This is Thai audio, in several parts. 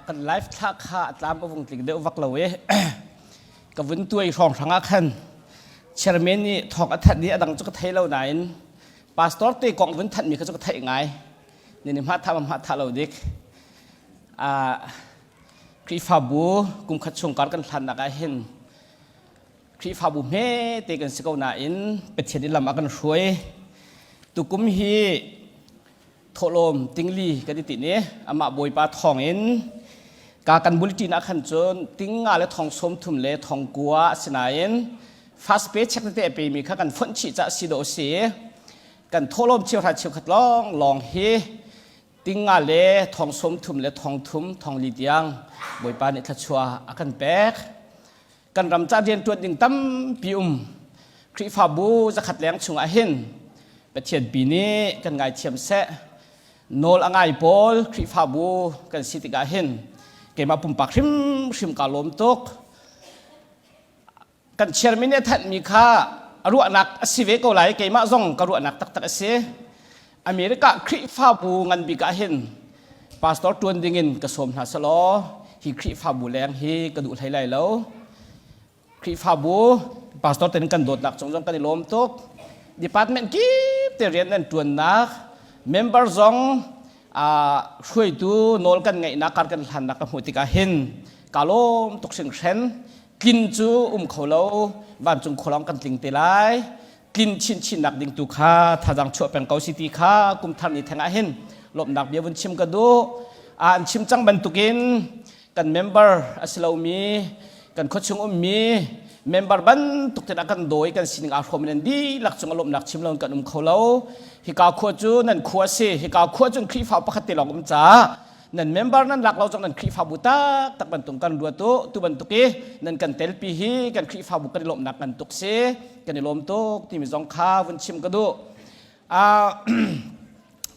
กันไลฟ์ท่าข้าตามประวงติงเดียววักเราเว้กับวันตัวอีกสองครั้งขันเชอร์เมนี่ทองอัฐนี้ดังจุกไทยเราไหนพาสตอร์ตีกองวันทันมีก็จุกไทยไงนี่มาทำเราเด็กครีฟาบูกุมขัดชงการกันทันนักเห็นครีฟาบูเม่ตีกันสกาวนาอินเป็นเช่นนี้ลำกันช่วยตุกุมฮีโทลมติงลีกันตินี้อามาบอยปาทองอินกากันบุลตินักขันจนติงงาและทองสมทุมเลทองกัวสนายนฟาสเปชเช็คเตะไปมีข้ากันฝนฉีจะสิโดเสียกันโทลมเชียวทัดเชียวขัดลองเฮติงงาเลทองสมทุมเลทองทุมทองลีเดียงบอยปาเนทัชัวอากันแบกกันรำจ้าเรียนตัวดิ่งตั้มปิอุมครีฟาบูจะขัดแรงชงอาเห็นเป็นเทียนปีนี้กันไงเทียมเสะโนลอ่างไอโพลครีฟาบูกันสิติกาเห็นเกมาปุ่มปักชิมกาลมตกกันเชื่อมินเนี่ยทัดมีค่ารัวนักสิเวกไหลเกมาส่งกรัวนักตักเสียอเมริกาครีฟาบูงันบิกาเห็นพาสตอร์ตวนดิ่งกระสมหาสโลฮีครีฟาบูแรงฮีกระดูไทยไหลแล้วครีฟาบูพาสตอร์เต็นกันโดดนักจงกันลมตกดีพาร์ตเมนต์กีบเตเรียนนั่นตัวนักเมมเบอร์ซองช่วยดูโนลกันไงนักการกันทันนักหัวติกาเห็นกาลมตกเสียงเช่นกินจูเขาเล่าวันจงขลังกันติงเตลัยกินชินนักดิ่งตุข้าถ้าจังชั่วเป็นเกาสิติข้ากุมทันนี่แทงอาเห็นลบนักเบียวันชิมกันดูชิมจังบรรทุกินกันเมมเบอร์อัสลามีกันขดชงมีเมมเบอร์บันตุกเตนักกันโดยกันสิ่งอารมณ์นั้นดีหลักจงอารมณ์นักชิมลงกันเขาเล่าฮิกาขวจูนั่นขวเสียฮิกาขวจนครีฟ้าปกติหลอกจ้านั่นเมมเบอร์นั่นหลักเราจงนั่นครีฟ้าบุตรตักบรรทุกกันรัวตุบรรทุกนั่นกันเตลปีฮีกันครีฟ้าบุกันลมนักกันตุกเสียกันลมตุกที่มีจงข้าวันชิมกันดู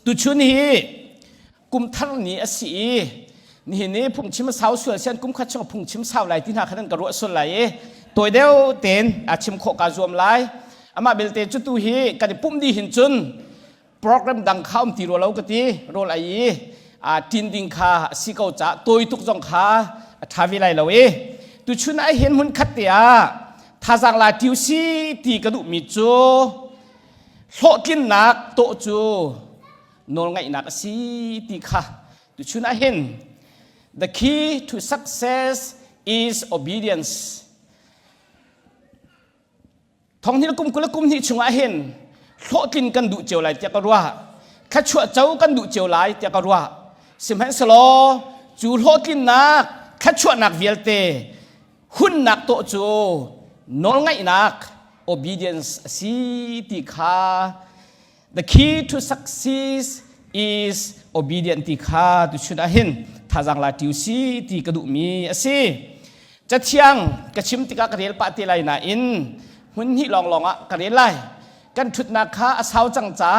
ตุชุนี้กุมทันนี้สินี่พุ่งชิมสาวสวยเช่นกุมขัดช่องพุ่งชิมสาวไหลที่หน้าขนาดกระโดดส่วนไหลตัวเดียวเต็นชิมโคกาจวมไหลอามาเบลเตจุตุฮีกันปุ่มดีหินจุนโปรแกรมดังข้ามตีโรเรากตีโรไลทินดิงคาสิเกาจะตัวตุกจงคาทาวิไลเราตุชุนไอเห็นมุนขัดเตียท่าจังลาทิวซีตีกระดูมิจูโลกินนักโตจูโนลไงนักสิตีคาตุชุนไอเห็น The key to success is obedience ท้องที่กุมกุลกุมที่ชงอาเห็นโลกินกันดุเจียวไหลเตียกรัวข้าชัวเจ้ากันดุเจียวไหลเตียกรัวสิมให้สโลจูโลกินนักข้าชัวนักเวลเตหุ่นนักโตจูนอนไงนัก obedience สิติคา the key to success is obedience ติคาตุชุดอาเห็นถ้าจังลาติวสิติกระดุมีสิจะเที่ยงกระชิมติกากระเดียลปะติไลนาอินหุ่นที่ลองกระเดียลไลกันชุดนักข้าสาวจังจ้า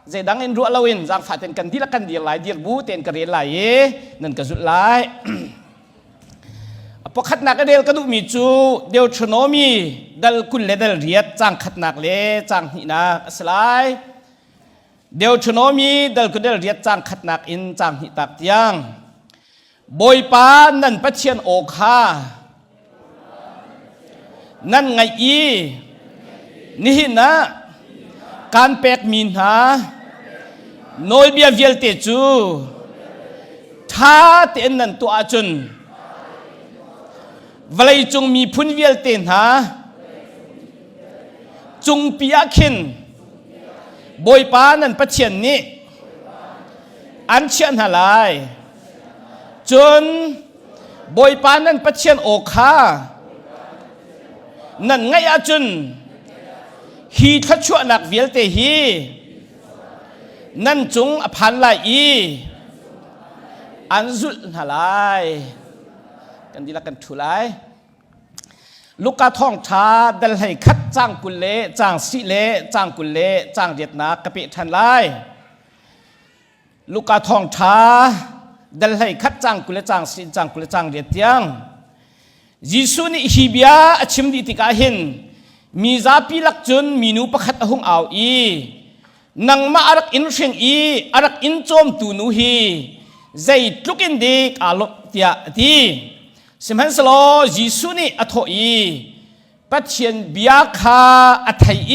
เจดังอินรัวลาวินจังฝาเต็นกันที่ละกันเดียร์ไหลเดียร์บูเต็นกระเดียร์ไหลนั่นก็สุดไหลพอขัดนักเดียร์ก็ดูมีจูเดียวชโนมีดัลกุลเลดัลเรียดจังขัดนักเลจังหินักสลายเดียวชโนมีดัลกุลเลเรียดจังขัดนักอินจังหิตักยังบอยปานนั่นปัจเจียนโอคานั่นไงอีนี่นะการแปกมินหาโนยเบียเวลเตจูท้าเต็นนั่นตัวอาจุนวลัยจงมีพุนเวลเตนหาจงปียขินบอยปานั่นปัจเจียนนี้อันเชียนหาลายจนบอยปานั่นปัจเจียนโอคานั่นไงอาจุนฮีทัชวนักเวลเตฮีนั่นจงอภันไลอีอันสุดหาไลกันดีละกันทุไลลูกกาท่องชาดัลให้คัดจ้างกุลเลจ้างสิเลจ้างกุลเลจ้างเดียดนักกะปิทันไลลูกกาท่องชาดัลให้คัดจ้างกุลเลจ้างสิจ้างกุลเลจ้างเดียดยังยิสุนิฮิบิยาชิมดิติกาเห็นมีซาปีลักจุนมีนูประคัดหงเอานังมาอารักอินเชียงอารักอินโจมตูนูฮี dây lúc in đi cả lúc tiệt đi xem hắn sờ Giêsu ni ở thổi bắt chiên bia kha ở thầy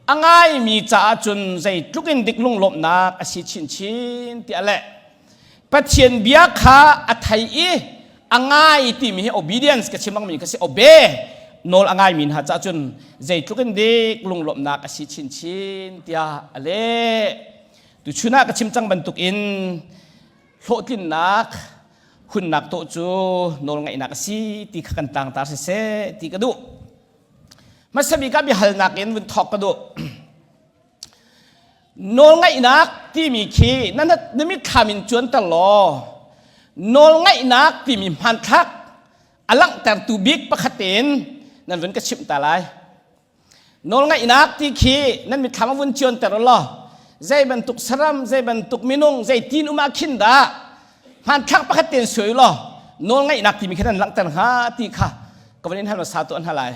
anh ai mi cha chun dây lúc in đi lung lom na ở xí chín chín tiệt lệ bắt chiên bia kha ở thầy anh ai tìm hi obedience cái chim mang mình cái sự obey nol anh ai mình ha cha chun dây lúc in đi lung lom na ở xí chín chín tiệt lệ tu chuna cái chim trăng bận tục in lộ tin nạc hun nạc tổ chú nol ngay nạc si ti khăn tang tar se ti cái đủ mà sabi ka bi hal nạc in vun thok cái đủ nol ngay nạc ti mi khi nan nimi khamin chuan ta lo nol ngay nạc ti mi man thak alang tar tu big pakhatin nan vun ka chim ta lai nol ngay nạc ti khi nan mi khama vun chuan ta lo dây bentuk seram, dây bentuk minung, dây tin umakin dah. Han thak pakai ten sui lo. Nol ngai nak timi kita lang tan ha ti kha. Kemudian hal satu an halai.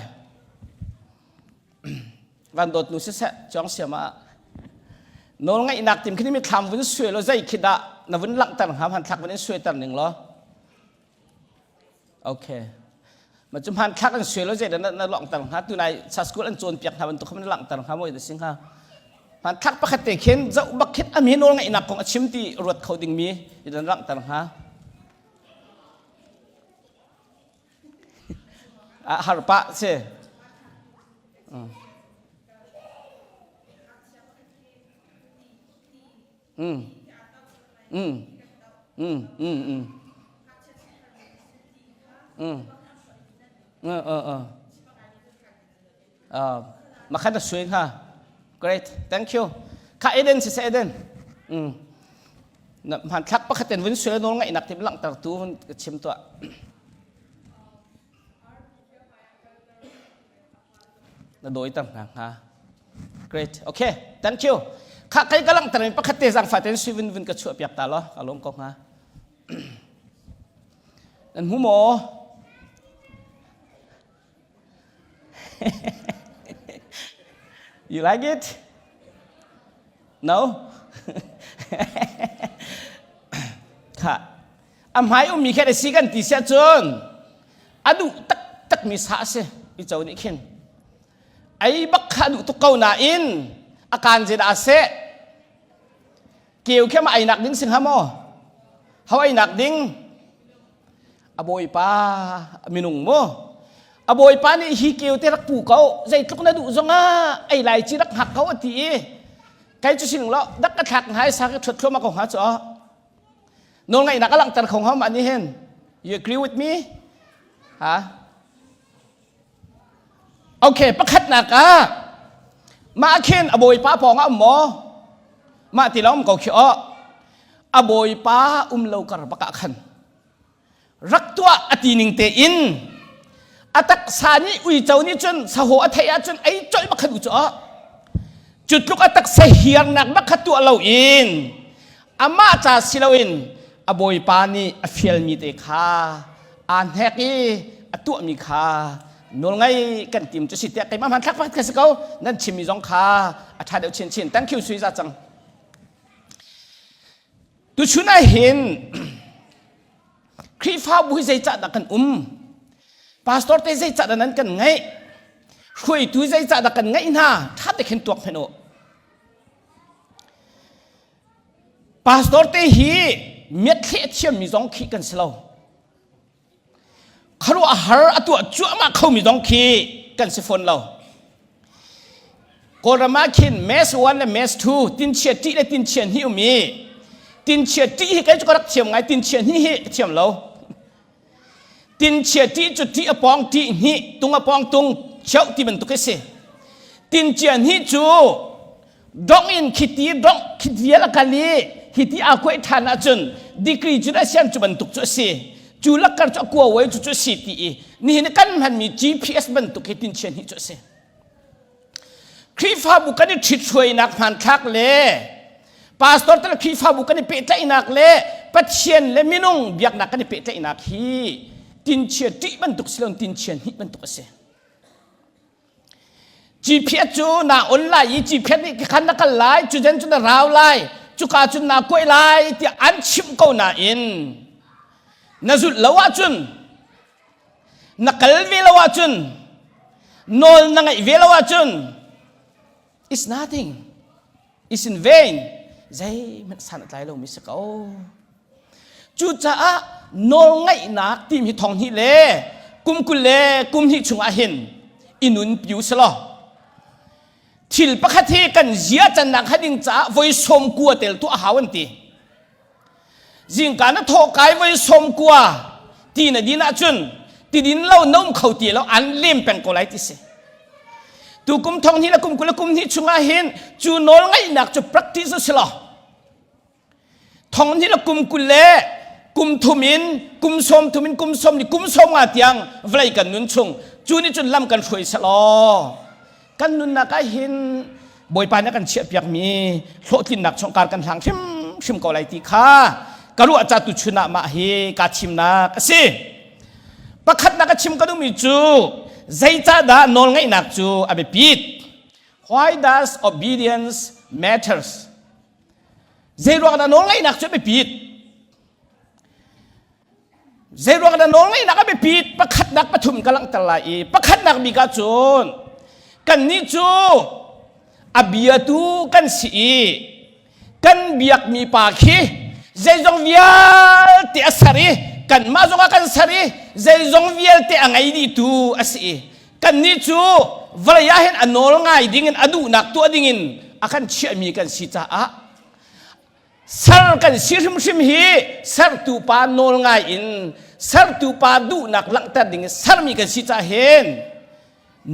Van dot nu se chong siama. Nol ngai nak tim kini mi tham vun sui lo dây kita na vun lang tan ha han thak vun sui tan ning lo. Okay. Macam han thak an sui lo dây na lang tan ha tu nai sa school an chon piak ha bentuk khaman lang tan ha moi de sing ha. Han thak pakai teken zau bakit ami nol ngai nak kong achim ti ruat coding mi idan lang tan ha. Harpa se. Makan swing ha. Great, thank you. Ka Eden si Eden. Han thak pakaten vun sui nol ngai nak tim lang tar tu chim to. Na doi tam ha. Great. Okay, thank you. Ka kai ka lang tar mi pakate sang faten sui vun ka chu piak ta lo kalom kok ha. Dan humo You like it? No?ค่ะหายมีแค่ได้สิกันตีเสียจนดูตักมีสาเสียอีเจ้านี่เข็นไอ้บักขาดูตุกเกาหนาอินอาการเจดอาเซเกี่ยวแค่มาไอ้หนักดิ้งสิงหามอเขาไอ้หนักดิ้งอบอยป้ามินุงโมaboy pani hi kêu te rak pu kau zai tluk na du zonga ai lai chi rak hak kau ati kai chu sing lo dak ka thak hai sa ka thot thoma ko ha cho no ngai nak alang tar khong ham ani hen you agree with me ha okay pakhat na ka ma khen aboy pa pong am mo ma ti lom ko khio aboy pa lo kar baka khan rak tua ati ning te in atak sani ui chau ni chun saho athaya chun ai choi bakhat u cho chutluk atak sa hiang nak bakhat tu alo in ama cha silawin aboy pani afiel mi te kha an heki atu mi kha nol ngai kan tim chu sit kai ma man thak pat ka sakau nan chimi jong kha atha deu chin chin thank you sui za chang tu chuna hin kri fa bu zai cha da kan pastor te zai cha da nan kan ngai khui tu zai cha da kan ngai na tha te khen tuak pheno pastor te hi miet khe thiam mi jong khi kan selo kharu a har atu chu ma khau mi jong khi kan se phone lo korama khin mes 1 le mes 2 tin che ti le tin chen hi mi tin che ti hi kai chu ka rak thiam ngai tin chen hi thiam lo tin chia ti chu ti apong ti hi tung apong tung chau ti ben tu ke se tin chian hi chu dong in khiti dong khiti la kali hiti a koi thana chun dikri chu da sian chu ben tu chu se chu la kar chu ko wei chu si ti ni hin kan han mi GPS ben tu ke tin chian hi chu se kri fa bu kan thi choi nak phan thak le pastor ta kri fa bu kan pe ta inak le patchen le minung biak nak kan pe ta inak hi tin chia ti bentuk silon tin chian hi bentuk ase GPS chu na online GPS ni khan na kal lai chu jen chu na raw lai จุกาจุนนาก้อยไล่ที่อันชิมเกาหนาอินนาจุดละวะจุนนักลเวละวะจุนนอลนังไอเวละวะจุน it's nothing it's in vain ใจมันสั่นใจเราไม่สักเอาจุจ้านอลไงนักที่มีทองฮิเลกุมกุเลกุมฮิชุงอาหินอินุนปิวสลอทิลประคติกันเสียจันนักให้ดิงจ้าไว้สมกัวเตลตัวหาวันตีจิงการนั้นทอกายไว้สมกัวตีน่ะดีน่าจุนตีดินเล่าน้มเขาตีแล้วอันเลี่ยมเป็นกอไลติเสตูกุมทองที่ละกุมกุลกุมที่ชุงอาหินจูนอลไงนักจะ practice สลอทองที่ละกุมกุเลกุมทุมินกุมสมทุมินกุมสมนี่กุมสมอาเตียงไว้กันนุนชงจูนี่จุนล้ำกันช่วยสลอกันนุนนักหินบอยปานนักกันเชียบยักมีโลทินนักชงการกันทางชิมกอไลติค่ะกรู้อาจารย์ตุชุนะมาเฮกาชิมนักสิประคัดนักชิมก็ต้องมีจูใจจ้าดานอนไงนักจูอาเบปิด why does obedience matters ใจรัวกันนอนไงนักจูอาเบปิดใจรัวกันนอนไงนักอาเบปิดประคัดนักปฐุมกำลังตลายประคัดนักมีกาจูนกันนี่จูอาเบียตูกันสีกันเบียกมีปากขี้ใจจงเวียลเตะสารีกันมาจงกันสารีใจจงเวียลเตะไงดีตูอาศัยกันนี่จูวรยาเห็นอนอลง่ายดิ่งอดูนักตัวดิ่งอากันเชื่อมีกันสิจ้าสัรกันสิริมสิมฮีสัรตูปานอลง่ายอินสัรตูปาดูนักหลังแต่ดิ่งสัรมีกันสิจ้าเห็น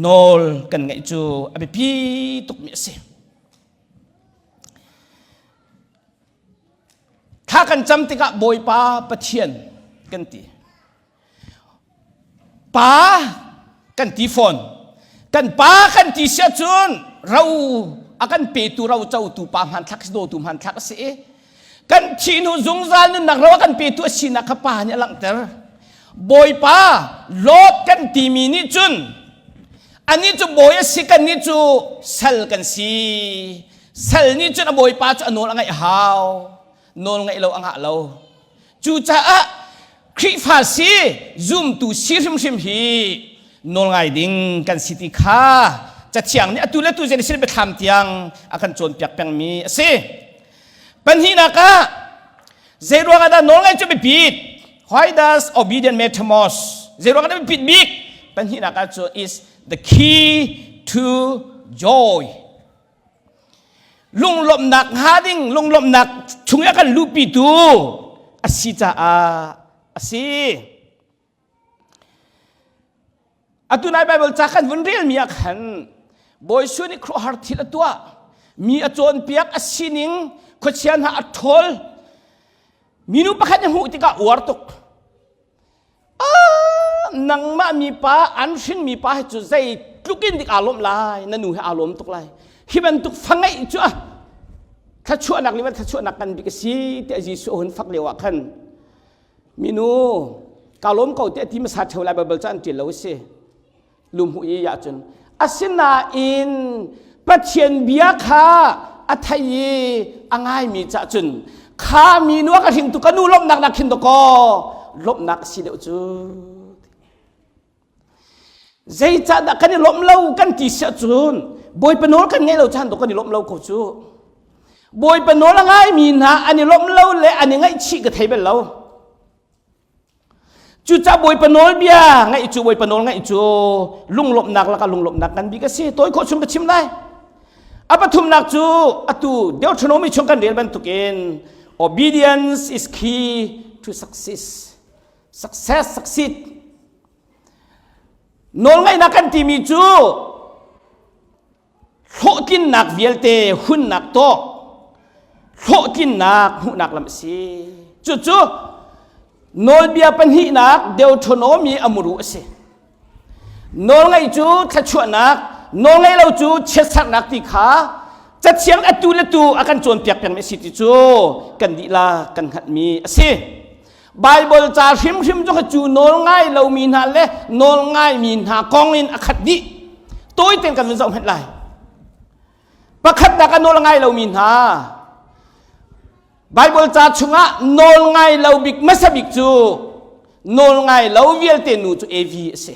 นอลกันไงจูอาเบปีตุกเมียสิถ้ากันจำติกะบอยป้าปะเทียนกันตีป้ากันตีฟอนกันป้ากันตีเสียจุนเราอากันเปตูเราเจ้าตูป้าหันทักโดตูหันทักเสียกันชีนุจงจานนักเรากันเปตูชีนักป้าเนี่ยหลังเตอร์บอยป้าลบกันตีมีนิจุนอันนี้จูบอยสิกันนี้จูสัลกันสิสัลนี้จูนบอยป้าจูนนไงฮาวนนไงเราอังหะเราจูจ้าคริฟาสีซุ่มตูซิริมซิมฮีนนไงดิ่งกันสิติข้าจะเชียงเนี่ยตูเล่ตูเจนิสิไปทำเตียงอากันโจนเปียกเปียงมีสิปัญหานักเจรัวกันนนไงจูไปปิด why does obedient matter most เจรัวกันไปปิดบิ๊กปัญหานักจู is the key to joy ลุงลมหนักฮาดิ้งลุงลมหนักชุงยากันลูปีตูอาศิจ้าอาศิอัตุนายไบเบิลจากกันวันเรียนมีอักหันบอยสุนิครหาร์ทิละตัวมีอจวนเปียกอาศินิงขดเชียนหาอัทอลมีนุปะขันยังหูติกาอวร์ตุกนังมามีป้าอันชินมีป้าให้จุดใจลุกินติกอารมณ์ลายนั่นหนูให้อารมณ์ตุกลายที่มันตุกฟังไงจ้ะถ้าชั่วนักนี่มันถ้าชั่วนักกันบิกซีเตะจีสุหันฟักเลวะขันมีนูกาล้มเก่าเตะที่มาสัตว์เท่าไรเบิลจันจิตแล้วสิลุมหุยยาจนอาศินาอินปัจเจียนเบียคาอัทยีอ่างไงมีจัจนข้ามีนัวกระถิ่งตุกนูล้มนักนักขินตุกล้มนักสิเดียวจูใจจัดกันนี่ล้มเล่ากันที่เสียจูนบอยเป็นโนกันไงเราจันตุกันนี่ล้มเล่ากูจูบอยเป็นโนละไงมีนะอันนี้ล้มเล่าเลยอันนี้ไงชี้กระเทยเป็นเราจูจ้าบอยปนอลเบียไงจูบอยปนอลไงจูลุงหลบหนักแล้วก็ลุงหลบหนักกันบีก็สิตัวโคชุมก็ชิมได้อาปทุมหนักจูอาตูเดี๋ยวชนมีชงกันเรียนบรรทุกเอง obedience is key to success succeed นอลไงนักกันที่มีจูโลกินหนักเวียลเตหุ่นหนักโตโลกินหนักหุ่นหนักลำซีจูนอลเบียปัญหานักเดี๋ยวชนมีอมรุสินอลไงจูถ้าชวนนักนอลไงเราจูเช็ดสักนักที่ขาจะเชียงอตูเลตูอาการโจรเปียกเป็นไม่สิทธิจูกันดีลากันหัดมีสิไบเบิลจ่าชิมจูขจูนอลไงเรามีนาเล่นอลไงมีนากองอินอคัดดิตัวเต็มกันเป็นสองเห็นไรประคัดนักนอลไงเรามีนา ไบเบิลจัดชุงะนอลไงเราบิกไม่สบิกจูนอลไงเราเวียลเตนูจูเอวีเส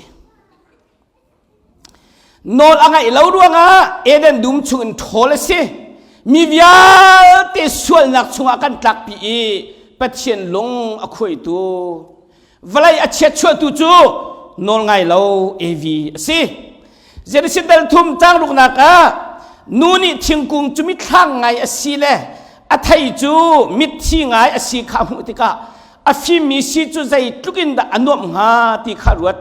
นอลอะไรเราดวงอ่ะเอเดนดุมชุนโทเลเสมีวิาเตส่วนนักชุงะกันตักปีปัจเจียนลงอคุยตูเวลาอัจฉริยะตูจูนอลไงเราเอวีเสเจริญเดลทุมจังลูกนักนูนี่ทิ้งกุงจุมิทางไงอสีเล่อัฐายจูมิทิ้งไงอสีขามุติกาอฟิมีสีจูใจทุกินดาอันวมหาที่ขารวด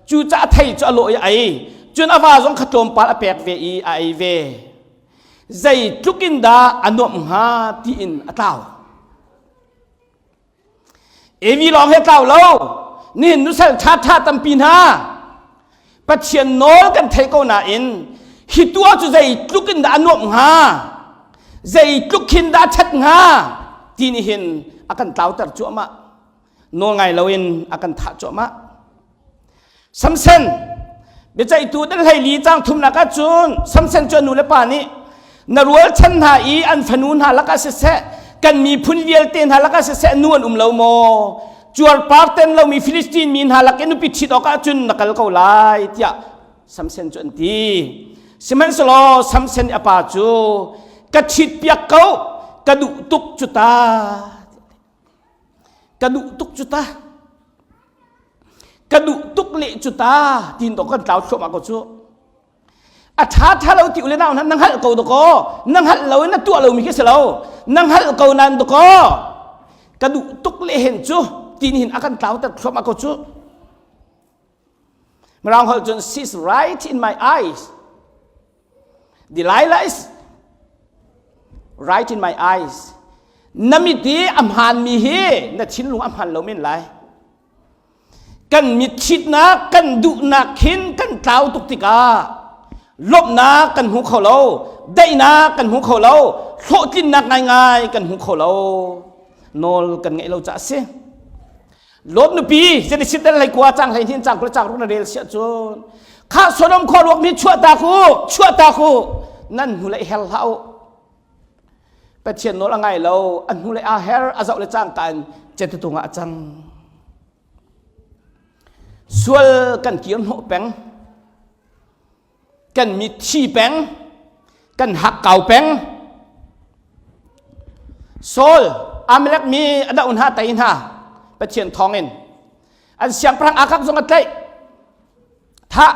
จูจะอัฐายจูอโลยไอจุนอาวาจงขจมปาลเปกเวอีไอเวใจทุกินดาอันวมหาที่อินอัตาวเอวีลองให้เต่าเรานี่นุสัยชาตัมปีนาปัจเจียนโนกันเทโกนาอินฮิตัวจุใจลุกินดาอนวมงาใจลุกินดาชัดงาที่นี่เห็นอากันเต่าตัดจั่วมะโนไงเราเห็นอากันทัดจั่วมะสำเซ็นเบใจตัวได้ให้ลีจังทุมนักจุนสำเซ็นจวนนูเลปานี้นรัวชันหาอีอันฟนูนหาลักเสเสกันมีพุนเวียลเตนหาลักเสเสนวลเราโมจวลปาร์เตนเรามีฟิลิสตินมีหาลักเอนุปิชิดออกจุนนักเขาไล่เตียสำเซ็นจวนทีสิมันสโลสัมเซนอปาจูกัดชิดเปียกเขากระดุตุกจุตากระดุตุกจุตากระดุตุกเละจุตาทีนตกันเต่าชมากจูอาชาถ้าเราติวเลยนะนั้นนั่งหัดเขาตกนั่งหัดเราเนี่ยตัวเรามีแค่เรานั่งหัดเขานั้นตกกระดุตุกเละเห็นจูทีนเห็นอาการเต่าแต่ชมากจูมารองหัวจน sees right in my eyes Delilah is right in my eyes นมิตีอัมหันมีเฮนัดชินลุงอัมหันเราไม่ไล่กันมิดชิดนะกันดุนักขินกันเท้าตุกติกาลบนะกันหูเขาเราได้นะกันหูเขาเราโคจินนักง่ายๆกันหูเขาเราโนลกันไงเราจะเสียลบนุปีจะได้ชิดอะไรกว่าจังให้ทิ้งจังพระจังรุ่นเรียลเสียจนข้าสนมขอรวมมีชั่วตาคูนั่นหูเลยเฮลเฮาไปเชียนโนละไงเราอันหูเลยอาเฮลอาเจ้าเลยจ้างกันเจตุตุงอาจังส่วนกันเกี่ยวหัวแปงกันมีชีแปงกันหักเก่าแปงโซลอาเมลักมีอันดาอุนหาไตอินหาไปเชียนทองเองอันเสียงพระอาคักทรงอัตไตท่า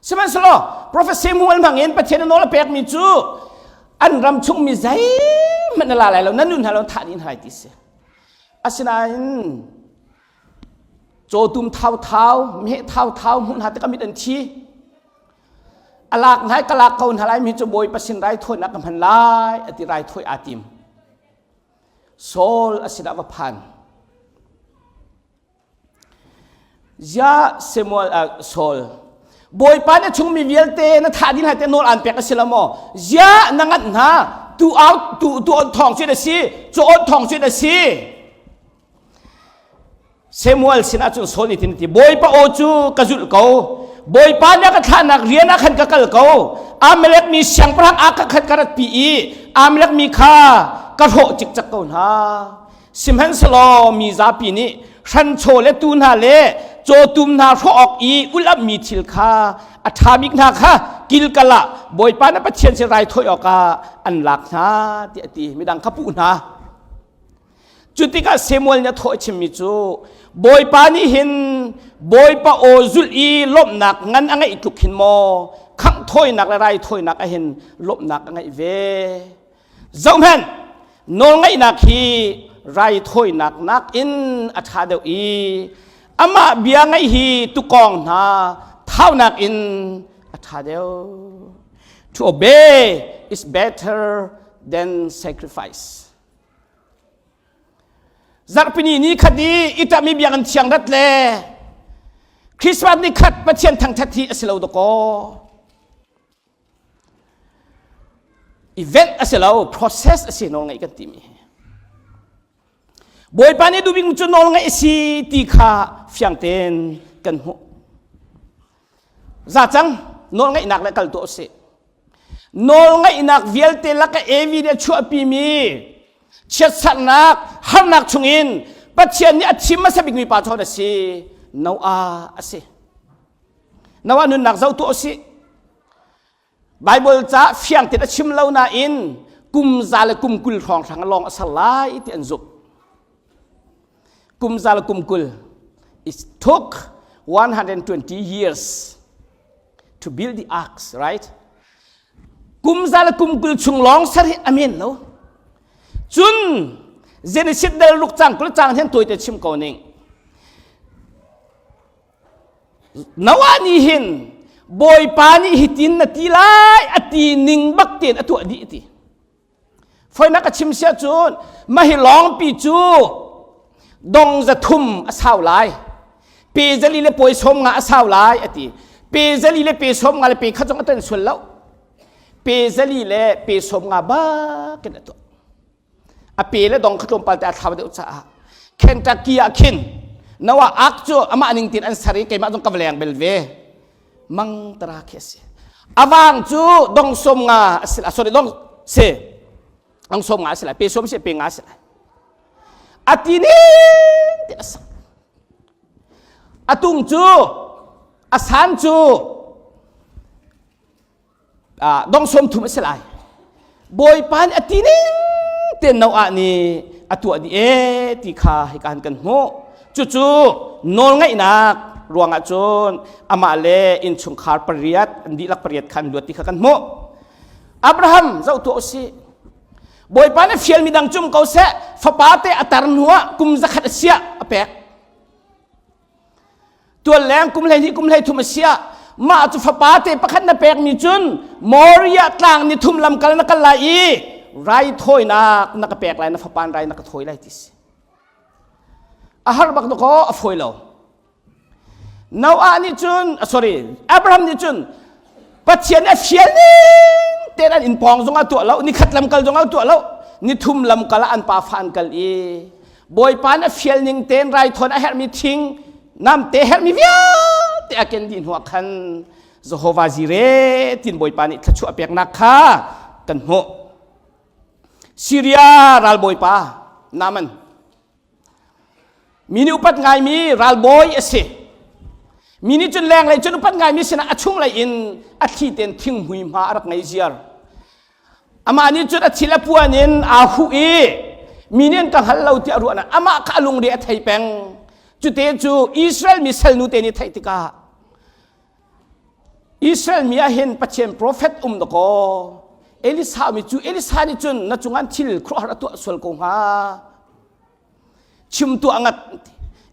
ใช่ไหมสโลProfesor Samuel mangin pacen nola pek mi chu an ram chung mi zai man la lai lo nanun ha lo tha din hai ti se asinain cho tum thau me thau hun ha ta ka mit an thi alak nai kalak kaun halai mi chu boi pasin rai thoi nak man lai ati rai thoi atim sol asina va phan ya Samuel Sol boy pa na chung mi vielte na tha din hai te nol an pek asilamo ya nangat na tu out tu on thong che da si cho on thong che da si Samuel sina chu soli tin ti boy pa o chu kazul ko boy pa na ka tha nak riana khan ka kal ko amelek mi siang prang aka khat karat pi i amelek mi kha ka tho chik chak ko na simhan salo mi za pi ni ran cho le tu na leโจตุมนาโรออกอีอุลับมีทิลคาอัฐามิกนาคากิลกะละบอยปานะปะเชียนเสไรถอยออกาอันหลักนาตีไม่ดังขปูนาจุดที่กาเซมวลเนี่ยถอยชิมิจูบอยปานี่เห็นบอยปาโอจุลอีลบหนักงั้นอังไงอีกลุกหินโมขังถอยหนักอะไรถอยหนักไอเห็นลบหนักอังไงเวเจ้าแม่นนงไงหนักฮีไรถอยหนักอินอัฐาเดียวอีอามาเบียงไอฮีตุกองนาเท่านักอินอัฐาเดียว to obey is better than sacrifice จักปีนี้คดีอิตามีเบียงกันเชียงรัดเลคริสต์มาสนี่ขัดประเชียนทางทัศน์อสิลาวตะโกอีเวนต์อสิลาว process อสิโนไงกันทีมีบอยปานี่ดูบิงจุนนองไงสิตีขาเฟียงเต็นกันหัวจังนองไงนักและกัลตัวเสนองไงนักเวลเตลักเอวีเดชัวปีมี เชียสันนักหันนักชงอินปัจเจียนนี่ชิมมาสบิกมีปาทอดสินาวอาสินาวานุนนักเจ้าตัวสิไบเบิลจะเฟียงติดชิมเล่านาอินกุมซาลกุมกุลทองทางลองสลายที่อันจุกกุมซาลกุมกุล it took 120 years to build the ark right กุมซาลกุมกุลชุงลองสริอามินแล้วจุนเจนิสิตเดลลุกจังกุลจังเห็นตัวเตชิมก่อนเองนวานีหินบอยปานีหิตินนาทีไลอตีนิงบักเตียนอตัวดีตีไฟนักชิมเสียจุนมาหิลองปีจูดงจะทุ่มอาสาวไลปีจะลีเลปอยสมงาอาสาวไลอตีปีจะลีเลปีสมงาเลปีข้าจงอัตนส่วนแล้วปีจะลีเลปีสมงาบ้ากันตัวอปีเลดงขจมปัลแต่ทาวเดอุตสาหเคนตะกี้อาคินนว่าอักจูอามานิงตินอันสารีเกมาจงกำแรงเบลเวมังตราเคสอาวางจูดงสมงาสิละsorry ดงเสดงสมงาสิละปีสมเสปีงาสิละอตินิเตอสังอตุงจูอสันจูดงสมทุมสิละบอยปานอตินิเต็นนาวนีอตัวดีที่ข้าให้การกันโง่จู่ๆนอนไงนักรวงอาจนอามาเลอินชุงคาร์ปริยัดดีลักปริยัดขันดวติข้ากันโง่อับราฮัมเจ้าตัวสิบอยปานเฟียลมีดังจุ่มเขาเสะฟาปาเตอัตารนัวกุมจักรเสียอเปกตัวแรงกุมเลยที่กุมเลยทุมเสียมาจุฟาปาเตประคันนเปกมีจุนมอริยะต่างนี่ทุมลำกันนักลายไรถอยนักเปกไรนักฟาปานไรนักถอยไรที่สิอาหารบักตุกอฟอยเรานาวานิจุนsorry อับราฮัมนิจุนปัจเจียนเฟียนิเตนันอินปองจงเอาตัวเรานี่ขัดลำกัลจงเอาตัวเรานี่ทุ่มลำกัลอันป่าฟันกัลอีบอยปานเฟียนิงเตนไรทนอาหารมีทิ้งน้ำเตะเฮมีวิวเตะอาเกนดินหัวคันโซโฮวาจิเรตินบอยปานิทัชชัวเปียกนักข้ากันโหซีเรียรัลบอยปานามันมีนิอุปัตไงมีรัลบอยเอเซมีนิจุนแรงเลยจุนอุปัตไงมีเสนาชุ่มเลยอินอัฐิเต็นทิ้งหุยมารักไงเจียร์อามานิจุนอัฐิละปวนินอาหุอีมีเนียนกังฮัลเราที่อรุณะอามาข้าลุงเรียไทยแปงจุดเตจูอิสราเอลมีเซลนูเตนิไทยติกาอิสราเอลมีอาเห็นปัจเจมโปรเฟตดอกเอลิซามีจูเอลิซานิจุนนัจุงันทิลครัวรัตัวสวลกงฮาชิมตัวงัด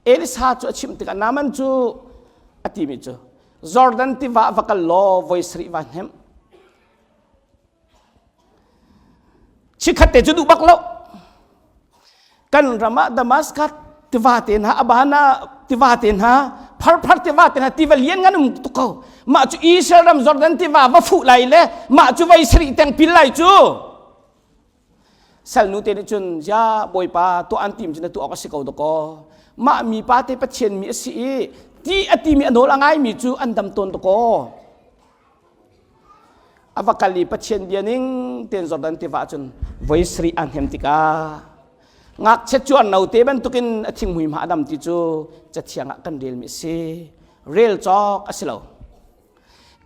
เอลิซาจูชิมติกันน้ำมันจูอติมิจูจอร์แดนที่ว่ากัลโลวอยส์รีวันเฮมชิคัตเตจูดูบักโลกันรามาดามัสกัดที่ว่าเต็นฮะอับฮานาที่ว่าเต็นฮะพัดที่ว่าเต็นฮะที่ว่าเลี้ยงงั้นมุตุกเอามาจูอิสราเอลจอร์แดนที่ว่าฟุไลเล่มาจูวอยส์รีแตงพิลไลจูเซลนูเตนิจุนยาบอยปาตัวอันติมจุนตัวออกสิกเอาดอกมามีปาเตปัจเจนมีสิที่อติมีอโนลังไงมีจูอันดำตนดอกอวกาลีปัจเจนเดียนิงเต็นจอร์แดนที่ว่าจุนวอยส์รีอันเฮมติกางักเชจวนเอาเตบันตุกินทิ้งหุยมาดำติจูจะเทียงกันเรียลมิสิเรียลจอกอสิโล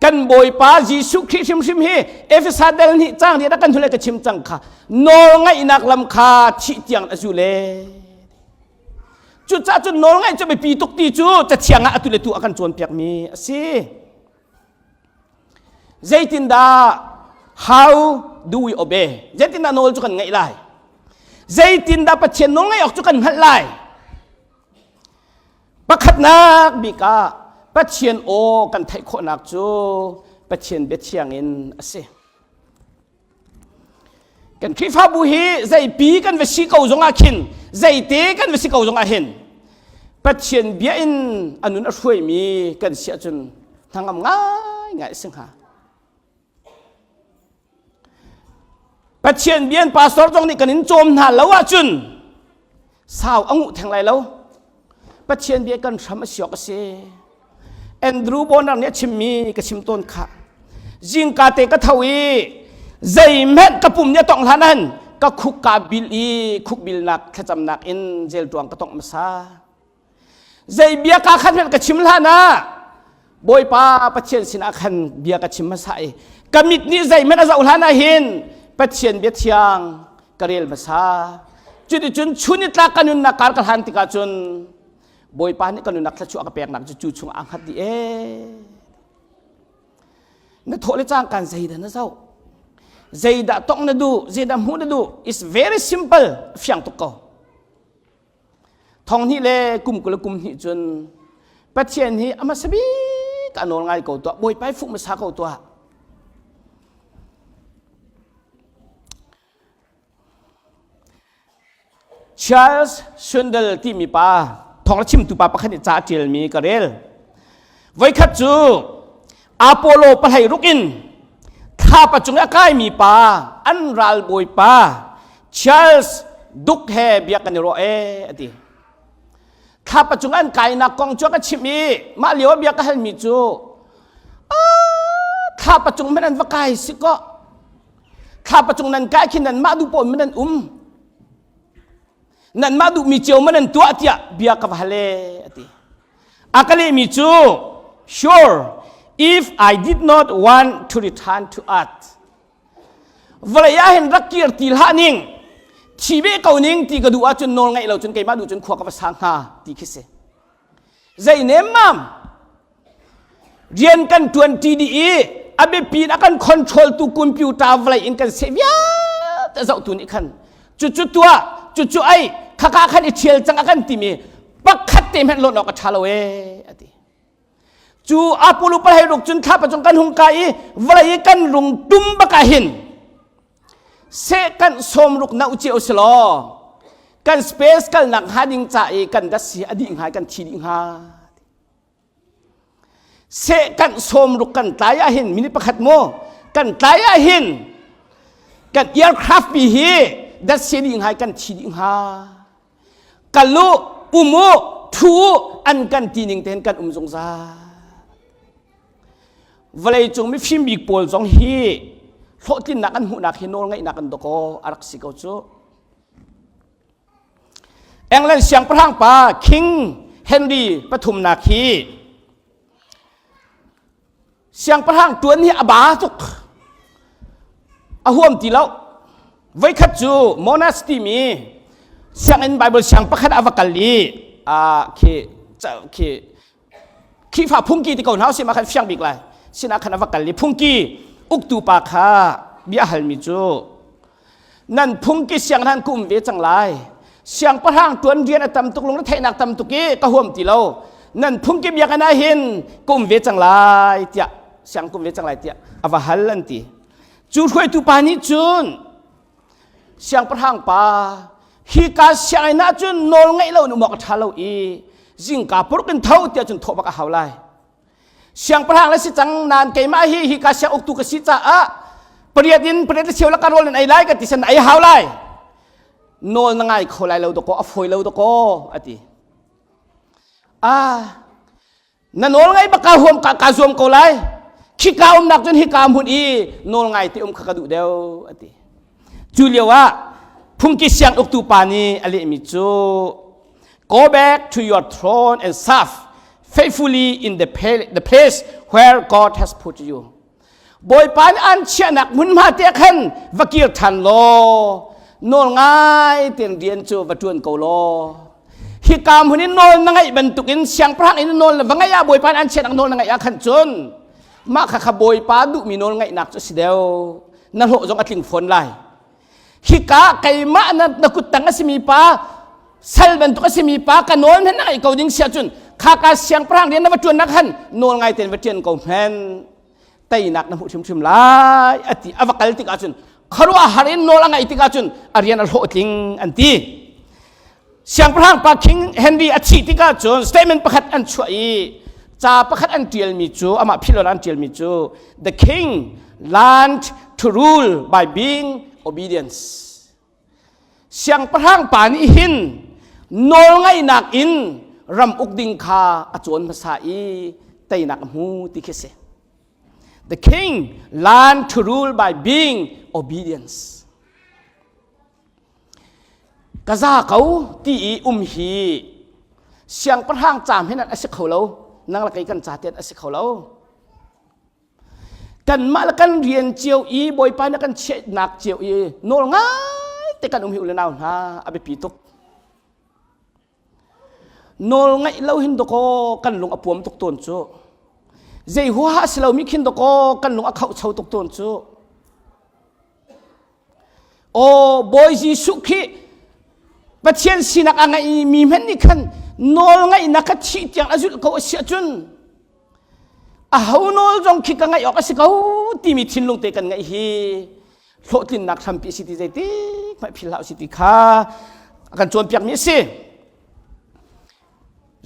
กันบอยปาจีสุคริชิมชิมเฮเอฟซาเดลนี่จ้างเดียกันทุเลกชิมจังค่ะโนงไงนักลำคาชิเตียงอจุเลจุดจ้าจุดโนงไงจะไปปีตุกตีจูจะเทียงอตุเลตุอากันจวนเปียกมีสิเจตินดา how do we obey เจตินดาโนลจุกันไงไล่เจตินดาปัจเจนโนงไงออกจุกันหัดไล่ปักขัดนักบิกาปัจเจียนโอกันไทยคนนักจูปัจเจียนเบ็ดเชียงอินอาเซกันคริฟาบุฮีใจปีกันเวสิเกาจงอาคินใจเตกันเวสิเกาจงอาเห็นปัจเจียนเบียอินอันนู้นช่วยมีกันเสียจนทางง่ายง่ายสิงหาปัจเจียนเบียนปาสตอร์ตรงนี้กันนินโจมหาแล้วว่าจุนสาวอังุแทงไรแล้วปัจเจียนเบียกันทำเสียกเสแอนดรูบอนังเนี่ยชิมมีกับชิมต้นขาจิงกาเตกทวีใจแม่กระปุ่มเนี่ยต้องทานัน ก็คุกกาบิลอีคุกบิลนักขจำนักอินเจลตวงก็ต้องมาซาใจเบียกาขันเป็นกระชิมลานะบอยป้าปัจเจียนสินะขันเบียกระชิมมาใส่กมิดนี้ใจไม่น่าจะอุลานะหินปัจเจียนเบียเทียงกระเรียลมาซาจุดจุนชุนิตลากันุนนักการกระหันติกาจุนบอยป้านี่กันุนนักทชัวกระเปียกนักจุดชุงอังคัดดีนั่นโทษเลยจ้างการใจเดินนะเจ้าใจด่าต้องนะดูใจด่าหูนะดู is very simple เพียงตุกก็ทองนี่เลยกุมกุลกุมนี่จนปัจเจียนนี่อามาสบีกันนอนง่ายกว่าตัวบอยไปฟุกมาสักกว่าตัวชาร์ลส์ชุนเดลที่มีป้าทองละชิมตุป้าประคันจ่าเจลมีกระเรลไว้ขัดจูอาโปโลปะไห้รุกินข้าปัจจุบันใกล้มีป้าอันรัลบอยป้าชาร์ลส์ดุกแฮเบียกันโรเอติข้าปัจจุบันไก่นักกองจัวก็ชิมีมาเลียวเบียกันมีจูข้าปัจจุบันนั้นว่าไก่สิก็ข้าปัจจุบันนั้นไก่ขินนั้นมาดูปนมันนั้นนั่นมาดูมีเจียวมันนั่นตัวเตียเบียกับฮะเลติอากาเลมีจู sure if I did not want to return to earth วลายาเห็นรักเกียรติลานิงชีวิตเขานิ่งตีกระดูกจนนอนไงเราจนไกมาดูจนขวากับสังหาตีคิดเสียใจเนมมัมเรียนกัน20 ดีอาเบปีนักการ control ตัวคอมพิวเตอร์วลายอินกันเสียแต่เจ้าตัวนี้ขันจุดตัวจุไอ้ข้าขันอิเชียลจังกันตีมีปักขัดเต็มเห็นหล่นออกกระชาลเวอจูอาปูลุปะให้รุกจุนข้าปัจจุบันหุงกายวลายกันรุงตุ้มบักหินเสกันสมรุกนาอุจิอุสโลกันสเปซกันหนักหาดิ่งใจกันดัชสีอดิ่งหายกันทีดิ่งหาเสกันสมรุกกันตายหินมินิประคัดโมกันตายหินกันแอร์คราฟต์บีฮีดัชสีดิ่งหายกันทีดิ่งหากันลุอุโมทูอันกันทีดิ่งเต็นกันจงซาวลายจงไม่ฟิมบิกปอลจงฮีโลตินนักอันหูนักเฮนอลไงนักอันตโกอารักสิกเอาจูเอ็งเล่นเสียงพระหังป่าคิงเฮนรี่ปฐุมนาคีเสียงพระหังตัวนี้อบาตุกอาห่วมตีแล้วไว้ขัดจูโมนาสติมีเสียงอินไบเบิลเสียงพระขัดอวกัลลีคีฝ่าพุ่งกีที่เขาหนาวสิมาขัดเสียงบิกเลยสินักขันอวกัลลีพุ่งกีอุกตูปาคาเบียฮัลมิจูนั่นพุ่งกิเสียงนั้นกุมเวจังไรเสียงประทางตัวเรียนตำตุกลงแล้วไทยนักตำตุกี้ก็ห่วมตีเรานั่นพุ่งกิเบียกันนาหินกุมเวจังไรเตียเสียงกุมเวจังไรเตียอวฮัลลันตีจูช่วยตูปานิจุนเสียงประทางปาฮีกาเสียงน่าจุนนอลไงเราหนุ่มกทาเราอีจิงกาปรุกันเท่าเตียจนทบกะหาวไลเสียงประทางและสิจังนานเกมาฮีกาเสียงอุกตุกสิจ้าเปรียดินเปรียดเชียวละการโรนไอ้ไล่กันที่ฉันไอ้หาวไล่โนนง่ายเขาไล่เราตะโกอฟอยเราตะโกอตินั่นโนนง่ายบักกาหวมกาซวมเขาไล่ขี้กานักจนขี้กาหุ่นอีโนนง่ายที่ขกระดูเดียวอติจูเลียวว่าพุ่งกิเสียงอุกตุปานีอะไรมิจู go back to your throne and serve faithfully in the place where God has put youบอยปานอันเชียนักมุนมาเตียขันวกีร์ทันโลโนลง่ายเตียนเรียนจูวัตถุนเกาโลฮิกามหุ่นนี้โนลนั่งไงบรรทุกินเสียงพระอินโนลวังไงบอยปานอันเชียนักโนลนั่งไงขันจนมาขะบอยปาดุมีโนลไงนักจะสิเดียวนั่นโหจงอัดลิงฝนไล่ฮิกาไก่มานักกุตังก็สิมีปาเซลบรรทุกก็สิมีปากันโนลนั่นไงเกาดิงเสียจนข้ากาเสียงพระเรียนวัตถุนักขันโนลไงเตียนวัตถุนเกาแผ่นไตนักน้ำหูชิมๆลายอติอวกัลติกาจุนขรัวหารินโนลังไอติกาจุนอารียนโลติงอันตีเสียงพระหังปาคิงเฮนรี่อธิติกาจุนสเตเมนประคัดอันช่วยจ่าประคัดอันเทียลมิจูอามาพิโลรันเทียลมิจู the king learned to rule by being obedience เสียงพระหังปานิหินโนลไงนักอินรำอุกดิงคาอจวนภาษาอีไตนักหูติเคเซThe king learned to rule by being obedience. กะซาเขาตีฮีเสียงประทางจามให้นั่นอสิเขาเรานั่งละไกกันจ่าเตียนอสิเขาเรากันมาละกันเรียนเจียวบอยไปนักกันเช็ดหนักเจียวโนลง่ายแต่กันหิวเลยนะฮะอาไปปีตุกโนลง่ายเราหินตโกกันลงอปวมตุกตนจูใจหัวหาสเรามีขินตโกกันลงอเขาเช่าตุกตนจูโอ้บอยจีสุขีประเทศสินักอะไรมีมันนี่คันโนลง่ายนักที่เตียงอาจุลเขาเสียจุนเอาโนลจงคิดกันไงออกสิเขาที่มีทิ้งลงเตะกันไงฮีโลดินนักทำปีสิทธิใจตีไม่พิลาสิทธิข้ากันจวนเปียกมีสิ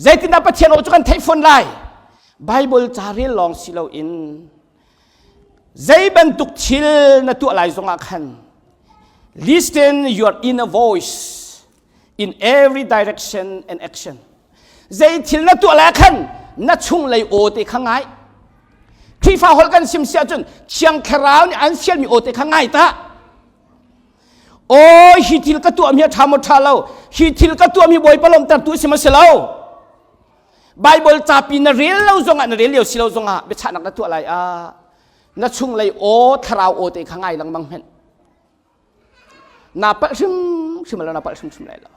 ใจที่นับประเทศเราจะกันไทยฟอนไลไบเบิลจารีลองสิเราอินใจบรรทุกชิลนัตัวอะไรจงอาคัน listen your inner voice in every direction and action ใจชิลนัตัวอะไรคันนัช่วงเลยโอเตข้างไงที่ฟ้าหอลกันซิมเสียจนเชียงคราวนี่อันเสียมีโอเตข้างไงตาโอ้ฮิติลกตัวมีทำหมดท่าเราฮิติลกตัวมีบอยปลอมตัดตัวสิมาเสลาไบเบิลจับปีนเรียลเราจงอ่ะนเรียลเลี้ยวสิเราจงอ่ะเบชานักตัวอะไรนัช่วงเลยโอทราวโอเตข้างไงลังบังเห็นนับชิมแล้วนับชิมเลยแล้ว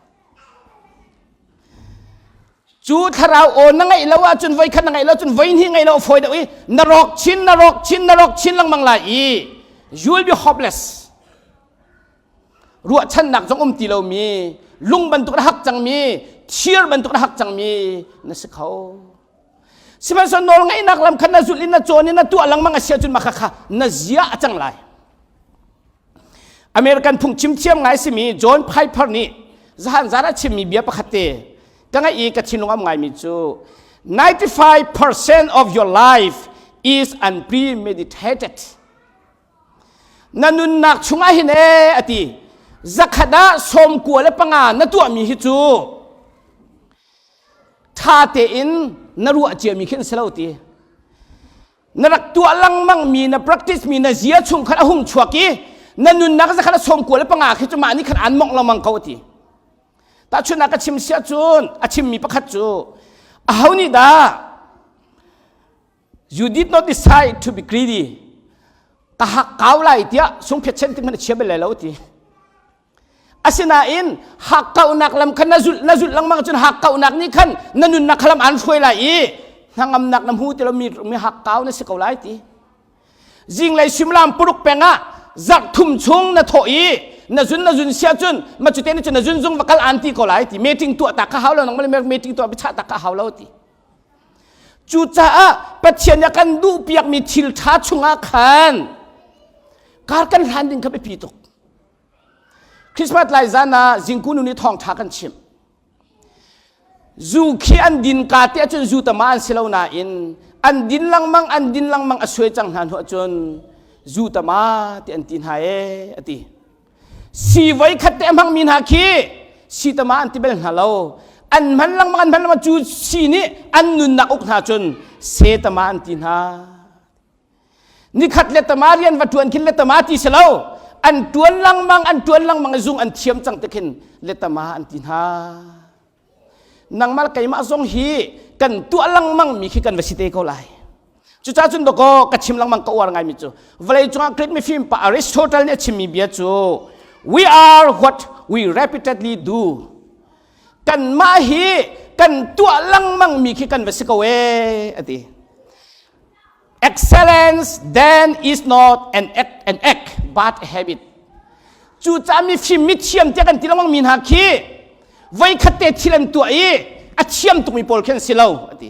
จูทาราวโอนั่งไงแล้วว่าจนไว้ขันนั่งไงแล้วจนไว้ที่ไงเราฟอยเดวินรกชินลังมังลายyou will be hopeless รัวฉันหนักจงตีเรามีลุงบรรทุกหักจังมีเชียร์บรรทุกหักจังมีนั่นสิเขาสิมันสนองไงนักลำขันน่ะจุลินน่ะโจนี่น่ะตัวลังมังเสียจนมาค่ะน่ะเสียจังไรอเมริกันพุ่งชิมเชียมไงสิมีจอห์นไพเพอร์นี่จะหันจาระชิมมีเบียร์ปะคัตเตกังไงอีกชินลงอ่ะไงมิจู 95% of your life is unpremeditated นั่นนุนนักช่วงหินอติจักรดาสมกัวและปังงานนั่นตัวมีฮิจูท่าเตอินนั่นรู้เจียมีขึ้นเสลาตีนั่นรักตัวลังมังมีนั่น practice มีนั่นเสียชุ่มขันหุ่มชัวกี้นั่นนุนนักจักรดาสมกัวและปังงานคือจะมานี่ขันอันมองลังมังเขาตีแต่ชุนนักชิมเสียจุนชิมมีประคัตจูเอานี่ดา you did not decide to be greedy แต่หักเกาไหลเดียสงเพชรเช่นที่มันเชื่อไปเลยแล้วทีอาศินาอินหักเกาหนักลำคันนาจุดลังมังจนหักเกาหนักนี่ขันนั่นนุนนักขลำอันช่วยไหลทางอำนักน้ำหูที่เรามีหักเกาในสกาวไหลทีจิงเลยชิมลำปลุกเป็งะจักทุ่มชงนาโถอีนาจุนเสียจุนมาจุดนี้จุนนาจุนจงวักอันตีก็ไหลทีเมติงตัวตากข้าวเราหนังมันเมติงตัวไปชาตากข้าวเราทีจุดจ้าปัจเจียนกันดูเปียกมีทิลชาชงอาคันการกันหันดินเข้าไปปีตุกคริสต์มาสไลซานาจิงกุนุนี่ทองทากันชิมจูขี้อันดินกาเตียจนจูตะมาอันเสลาวนาอินอันดินลังมังอสวยจังหันหัวจนจูตะมาที่อันตินหายอติสีไว้ขัดเตะมังมินหาคีสีตะมาอันที่เป็นหัวเราอันมันลังมาจูสีนี้อันนุนนักอกหาจนเสตะมาอันตินหานี่ขัดเลตะมาเรียนวัตถุอันคิดเลตะมาที่เสลาวอันตวนลังมังจุงอันเทียมจังตะคินเลตะมาอันตินหานังมาลไกมาซงฮีกันตัวลังมังมีขี้กันวสิเตเขาไลจุจ้าจุนดก็กัดชิมลังมังก็วางไงมิจูเวลาจุงคลิกมีฟิล์มปะอริสโตเติลเนี่ยชิมมีเบียจู we are what we repeatedly do กันมาฮีกันตัวลังมังมีขี้กันวสิกเวอติ excellence then is not an act but a habit จุจ้ามีฟิล์มมิเชียมเจ้ากันที่ลังมังมีหักขี้ไว้ขัดเตะที่เล่นตัวอาเชียมตุกมีโพลเคนสิเลาอติ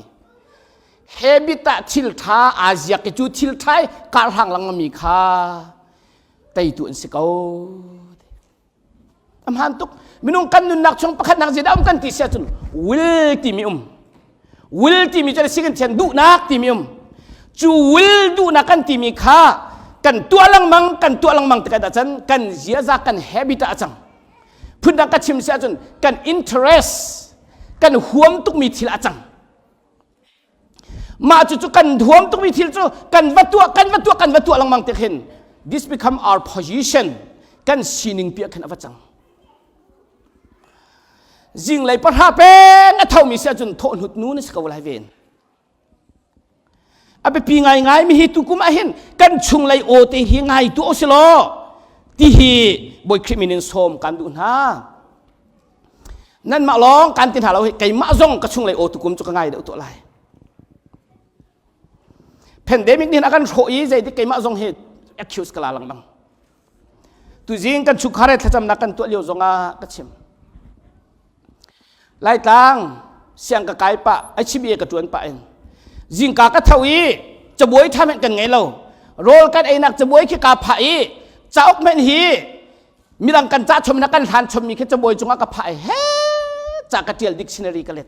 เฮบิตะทิลท่าอาเซียกจูทิลไทยการห่างลังมีค่าแต่ตัวอันสิเกาอำหันตุกมินุงกันนุนนักชงประคันนักเสียดาวกันที่เสียจุนวิลติมิจะได้สิ่งเช่นดูนักติมิจูวิลดูนักกันติมิค่ากันตัวลังมังแต่กันดัชนกันเสียจากกันเฮบิตะจังพื้นดังกัดชิมเสียจนกัน interest กันห่วงตุกมีทิลอาจังมาจุกันห่วงตุกมีทิลจุกันวัตถุลังมังเตเห็น this become our position กันซีนิงเปียกันอวจัง จิงเลยประทับเป็นเท่ามีเสียจนโทนหุดนู้นสกาวไลเวนอาไปปีไงมีฮิตุกุมาเห็นกันชุงเลยโอเตหิไงตัวโอสิโลที่ฮีบอยคริมินินโซมกันดูนะนั่นมาลองการตินหาเราไก่มาซงกระชุงเลยโอตุกุมจุกไงเดี๋ยวตัวไรแผ่นเดมิกนี่นักการโชยใจที่ไก่มาซงเหตุแอคคิวส์กลาลังบังตุจิงกันชุกฮาร์เรทจำนักกันตัวเลี้ยวซงกระชิมไล่ตังเสียงกระไก่ปะไอชิบีกระจวนปะเองจิงกากระทวีจะบวยทำกันไงเราโรลกันไอ้นักจะบวยขี้กาไผ่จะออกเมนฮีมีรังกันจ้าชมนักกันทานชมมีแค่จะบวยจงกระไผ่เฮ้จากกระเจียลดิกชันนารีกันเลย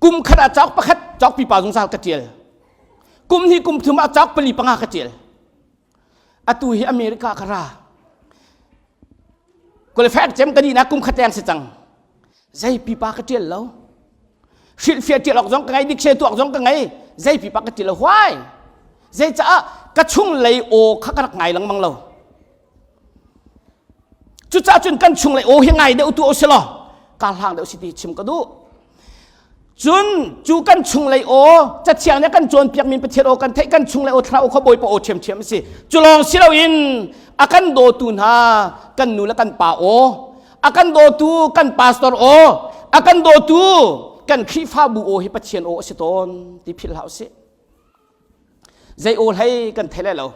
กุมขนาดจอกประคัดจอกปีป่าสงสารกระเจียลกุมที่กุมถึงมาจอกปลีปังกระเจียลอตุยอเมริกากราก็เลยแฟกเจมกันดีนะกุมขัดแย้งสิจังใจปีป่ากระเจียลแล้วชิลเฟียเจียลออกจงกันไงดิกเชตัวออกจงกันไงใจปีป่ากระเจียลห้วยใจจะกระชุ่งเลยโอขักกระไงหลังมังเราจุดจ้าจุนกันชุงเลยโอยังไงเดี๋ยวตัวโอเสลอการหางเดี๋ยวสิทีชิมก็ดูจุนจูกันชุงเลยโอจะเชียงเนี่ยกันจวนเปียกมินไปเที่ยวกันเทกันชุงเลยโอทราโอเขาบอยปโอเชียมเชียมสิจุลองสิเราอินอากันโดตูนฮากันนูและกันป่าโออากันโดตูกันปาสตอร์โออากันโดตูกันครีฟ้าบูโอฮิปเชียนโอสิตอนที่พิลาสิใจโอให้กันเทเลเรา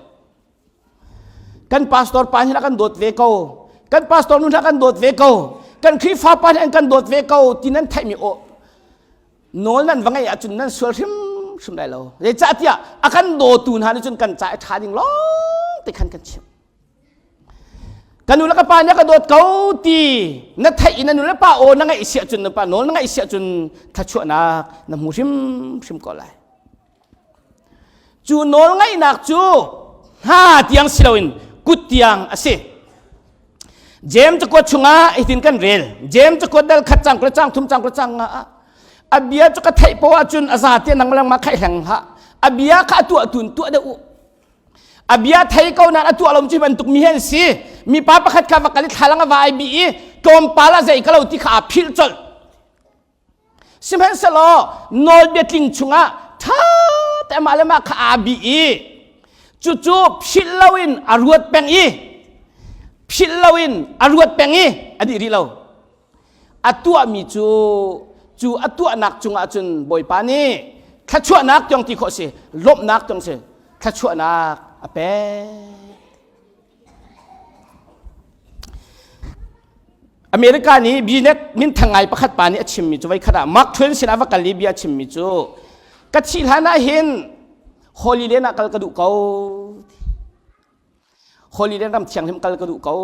กันปาสตอร์ปานให้กันโดดเวโกกันปาสตอร์นุ่นกันโดดเวโกกันครีฟ้าปานให้กันโดดเวโกที่นั่นไทยมีโอนอลนั่นว่าไงอาจุนนั่นสวดชิมได้แล้วเดี๋ยวจ้าที่อากันโดตูนหาในจนกันจ่ายทาดิ่งล้อติขันกันชิมกันนู่นแล้วก็ปานเนี่ยก็โดดเกาตีนั่นไทยนั่นนู่นแล้วป้าโอนั่งไงเสียจุนนั่นป้าโนนั่งไงเสียจุนทัชชวนักนั่นหูชิมก็เลยจูโนนั่งไงนักจูฮ่าเตียงสิเราอินกุดเตียงอ่ะสิเจมจะกดชุงอ่ะไอ้ทิ้งกันเรลเจมจะกดเดลขัดจังกระจังทุ่มจังกระจังอ่ะอาเบียจะกระไทยเพราะว่าจุนอาซาเตียนังมาลังมาไข่แห่งฮะอาเบียข้าตัวตุนตัวเดืออาเบียไทยเขานั้นตัวลมจีบันตุกมีเห็นสิมีป้าประคัดข้าวกัลิทาลังวายบีจอมปาลาใจก็เราที่ขาพิลจลสิมเห็นสโลนอลเบติงชุงอ่ะท่าแต่มาเลยมาข้าบีจู่พิลลาวินอารวดแปงพิลลาวินอารวดแปงอดีรีเราตัวมีจูตัวนักจุงอาจุนบอยปานีถ้าชั่วนักจงตีโคสิลบนักจงสิถ้าชั่วนักอเปอเมริกานี้บีเน็ตมินทางไงประคัดปานีชิมมิจูไว้ขนาดมักทวนสินะว่ากัลลีบีชิมมิจูกัดชิลฮานาเห็นฮอลิเดนกัลกระดูกเขาฮอลิเดนรำเชียงหิมกัลกระดูกเขา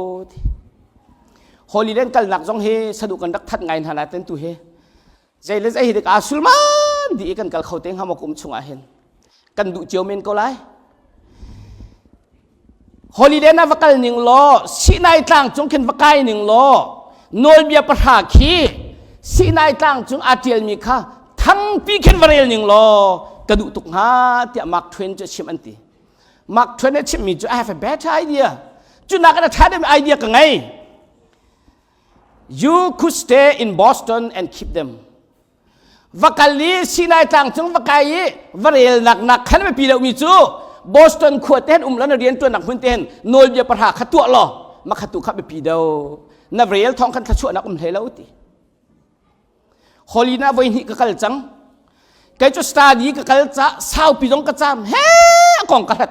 ฮอลิเดนกัลนักจงเฮสะดุกันรักทัดไงนานาเต็นตุเฮใจเล่นใจเด็กอาสุลมันดีกันกัลเขาเต็งหามกุมชงอาเห็นกันดูเจียวเมนก็ไล่ฮอลิเดนน่ะวักกันหนึ่งล้อสีนายต่างจงเข็นวักไก่หนึ่งล้อนอลเบียประหาคีสีนายต่างจงอาเจียลมีค่ะทั้งปีเข็นวาเรลหนึ่งล้อกระดูตุกหาเตี่ยมักทเวนจะชิมอันตีมักทเวนชิมมีจู I have a better idea จุนักกันท้ายได้ไอเดียกันไง you could stay in Boston and keep themวักลีสีนายต่างจงวักไก่วาเรลหนักขันไม่ปีเดียวมีจูบอสตันขวดเต้นแล้วนักเรียนตัวหนักพื้นเต้นโนลเบียประหาขัดตัวหรอมาขัดตัวขับไปปีเดียวนักเรียนท้องกันขัดชั่วนักเทแล้วติฮอลีน่าวันนี้ก็กระจังแกจะสตาร์ดีก็กระจะสาวปีจงกระจามเฮ้กองกระดัด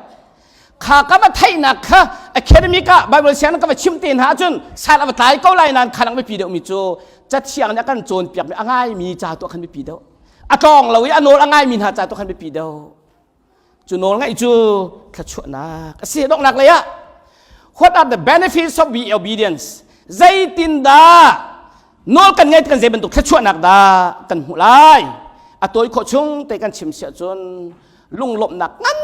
ข้าก็มาไทยนักค่ะอะคาเดมิก้าไบเบิลเซียนก็มาชิมเตียนหาจนสารอวตารก็ไล่นานขันไม่ปีเดียวมีจูจัดเชียงนักกันโจรเปียกไม่ง่ายมีจ่าตัวขันไม่ปีเดียวอะกองเราอันโนง่ายมีหาจ่าตัวขันไม่ปีเดียวจูโนง่ายจูขัดชั่วนักเสียดอกหนักเลยอะ What are the benefits of being obedience ใจตินดาโนกันไงกันใจบรรทุกขัดชั่วนักดากันหูไล่อะตัวอีกคนแต่กันชิมเสียจนลุงลบหนักงั้น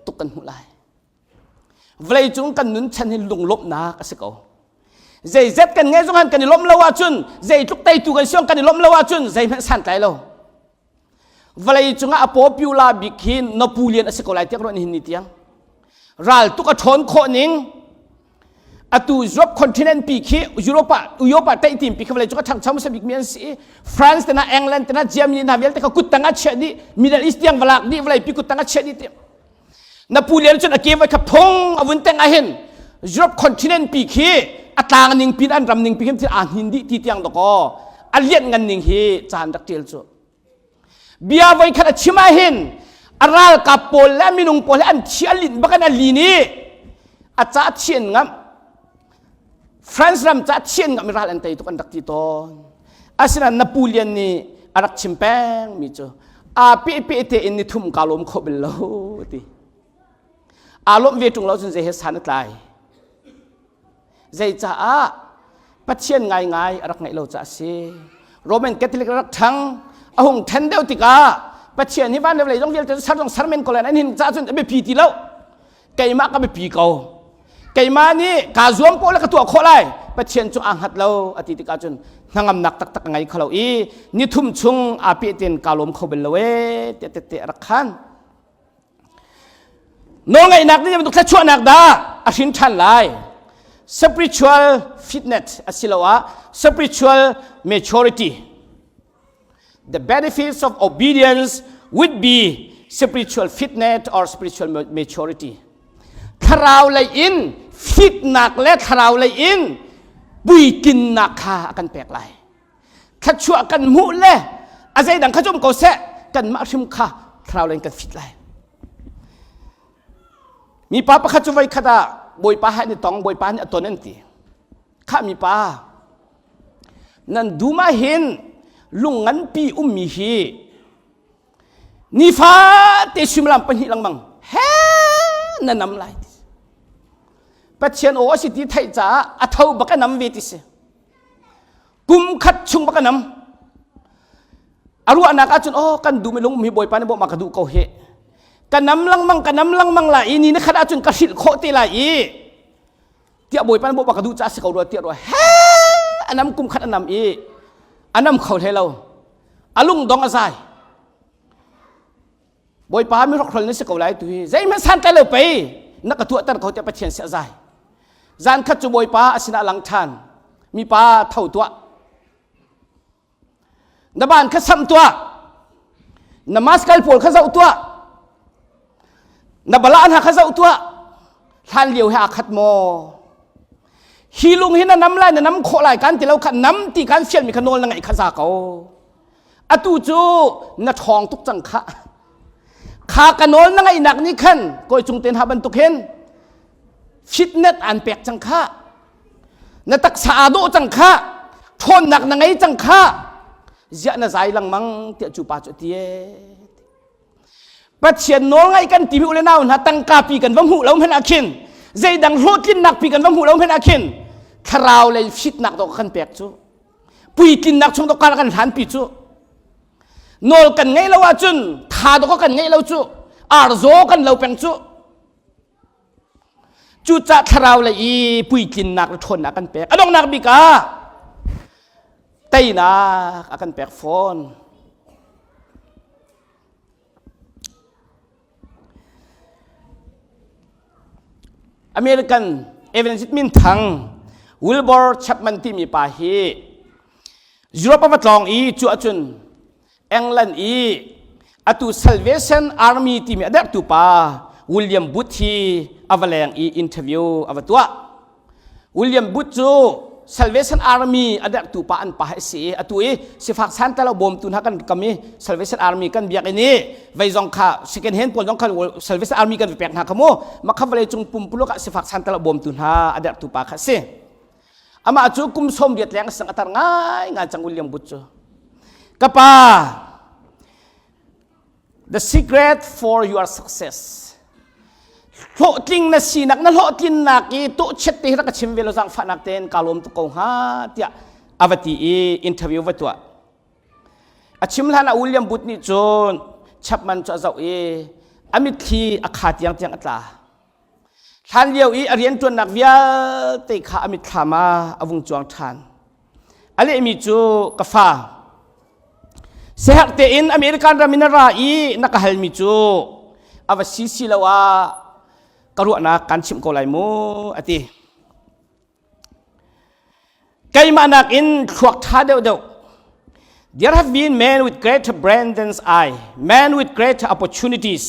ตุกันหูไล่เวลาจุงกันนุนฉันให้ลุงลบนักสักเอาใจเจ็ดกันไงจงหันกันล้มละว่าจุนใจทุกไตตุกันช่วงกันล้มละว่าจุนใจมันสั่นใจเราเวลาจุงอาปอปิวลาบิกินนปูเลียนอสิกอลายเตียงรถหินนิเตียงรัลตุกชนโคนิง atu Europe continent pi khi Europe tai tim pi khawle chuka thang cham sabik mian si France tena England tena Germany na vel te ka kutanga chedi Middle East yang valak di valai pi kutanga chedi te na pulian chun ake vai ka phong avun teng ahen Europe continent pi khi atang ning pin an ram ning pi hem ti an hindi ti tiang do ko alian ngan ning hi chan dak tel chu bia vai khat chima hen aral ka pol la minung pol an chialin bakan alini acha chien ngam France ram cha chien ngam ral an tai to kan dak ti ton asina Napoleon ni arak chimpeng mi chu a pe te in ni thum kalom khobel lo ti alom ve tung lo chun je he san tlai zai cha a pathian ngai arak ngai lo cha se Roman Catholic rak thang ahung than deu tika pathian hi van le jong vel te sarong sarmen ko lan hin cha chun be pi ti lo kai ma ka be pi ko kai ma ni ka zuam po la ka tu kho lai pathian chu ang hat lo ati tika chun nangam nak tak ngai khalo i ni thum chung a pi ten kalom khobel lo we te rak khan no ngai nak ni man tu thla chu nak da a hin than lai spiritual fitness asilawa spiritual maturity the benefits of obedience would be spiritual fitness or spiritual maturity tharau lai in fit nak le tharau lai in bui kin nak kha kan pek lai khachua kan mu le azai dang khajom ko se kan ma rim kha tharau lai kan fit lai mi pa pa khachu vai khada boi pa ha ni tong boi pa ni atonen ti kha mi pa nan duma hin lungan pi mi hi ni fa te simlam pan hi lang mang he na nam lai pathian o si ti thai cha a thau ba ka nam ve ti se kum khat chung ba ka nam aru anaka chun o kan du me lung mi boi pa ni bo ma ka du ko he kanam lang mang la ini na khada chun ka hil kho te la i tia boi pan bo ba ka du cha se ko ro tia ro he anam kum khat anam i anam khau the lo alung dong azai boi pa mi rok khol ni se ko lai tu hi zai ma san ta lo pe na ka tu tan ko te pa chen se azai zan khat chu boi pa asina lang than mi pa thau tua na ban kha sam tua namaskal pol kha zau tua na balaan ha khazau tua than liu ha khat mo hilung hina nam lai na nam kho lai kan ti lo khat nam ti kan fiel mi khanol na ngai khaza ko atu chu na thong tuk chang kha kha kanol na ngai nak ni khan koi chung ten ha ban tuk hen fitness an pek chang kha na tak sa do chang kha thon nak na ngai chang kha zia na zai lang mang ti chu pa chu tie pathian no ngai kan ti mi ule naw na tang ka pi kan vam hu lo men akhin zai dang hlotlin nak pi kan vam hu lo men akhin tharau le fit nak do kan pek chu pui kin nak chung do kan han pi chu nol kan ngai lo wa chun tha do kan ngai lo chu ar zo kan lo peng chu chu cha tharau le i pui kin nak thon nak kan pek adong nak bi ka tai na akan pek phone American Evangelist min thang Wilbur Chapman ti mi pa hi Europe pa tlong i chu achun England i atu Salvation Army ti mi adak tu pa William Booth hi avaleng i interview avatua William Booth chu Salvation Army adak tu pa an pa si atu i sifak santa lo bom tun hakan kami Salvation Army kan biak ini vai jong kha second hand pol jong kha Salvation Army kan pek na kamo makhavale chung pumpulo ka sifak santa lo bom tun ha adak tu pa kha se ama chu kum som biat leng sang atar ngai nga chang William Booth chu kapa the secret for your success lo ting na sinak na lo tin na ki to chet te ra ka chim velo sang phanak ten kalom to ko ha tia avati e interview watwa achim lana William Booth ni chon Chapman cha zau e amit thi akha tiang atla than lieu i arian chon nak via te kha amit thama avung chuang than ale mi chu ka fa sehak te in American raminara i nakahal mi chu avasi silawa karuana kan chim ko lai mo ati kay manak in thuak tha deuh there have been men with greater brain than I men with greater opportunities